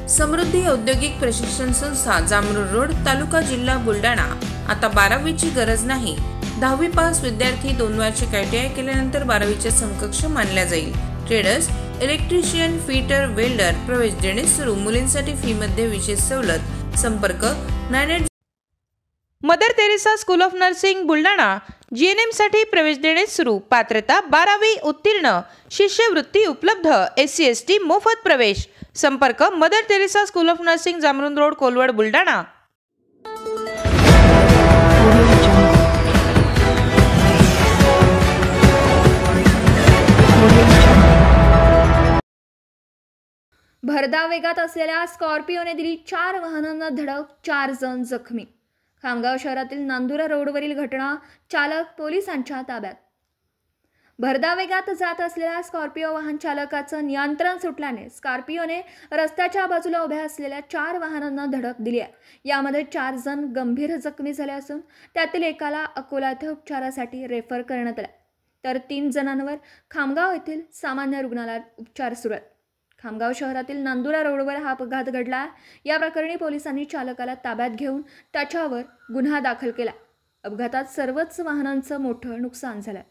समृद्धी औद्योगिक प्रशिक्षण संस्था, जामरुड रोड, तालुका, जिल्हा बुलढाणा। आता 12वीची गरज नाही। 10वी पास विद्यार्थी 2 वार्षिक ITI केल्यानंतर 12वीच्या समकक्ष मानल्या जाईल। ट्रेडर्स, इलेक्ट्रिशियन, फिटर, वेल्डर प्रवेश देणे सुरू। मुलींसाठी फी मध्ये विशेष सवलत। संपर्क 98। Mother Teresa school of nursing Buldhana. GNM साठी प्रवेश देणे सुरू। पात्रता 12वी उत्तीर्ण। शिष्यवृत्ती उपलब्ध। SC ST मोफत प्रवेश। संपर्क mother Teresa school of nursing, Jamrud road, Kolwad, Buldhana. भरधाव वेगात असलेल्या स्कॉर्पिओने दिली 4 वाहनांना धडक, 4 जण जखमी। खामगाव शहरातील नांदुरा रोडवरील घटना, चालक पोलिसांच्या ताब्यात। भरधाव वेगात जात असलेल्या स्कॉर्पिओ वाहन चालकाचं नियंत्रण सुटल्याने स्कॉर्पिओने रस्त्याच्या बाजूला उभ्या असलेल्या 4 वाहनांना धडक दिली आहे। यामध्ये 4 जण गंभीर जखमी झाले असून त्यातील एकाला अकोला येथे उपचारासाठी रेफर करण्यात आले, तर 3 जणांवर खामगाव येथील सामान्य रुग्णालयात उपचार सुरू आहेत। खामगाव शहरातील नांदुरा रोडवर हा अपघात घडला। या प्रकरणी पोलिसांनी चालकाला ताब्यात घेऊन त्याच्यावर गुन्हा दाखल केला। अपघातात सर्वच वाहनांचं मोठं नुकसान झालं।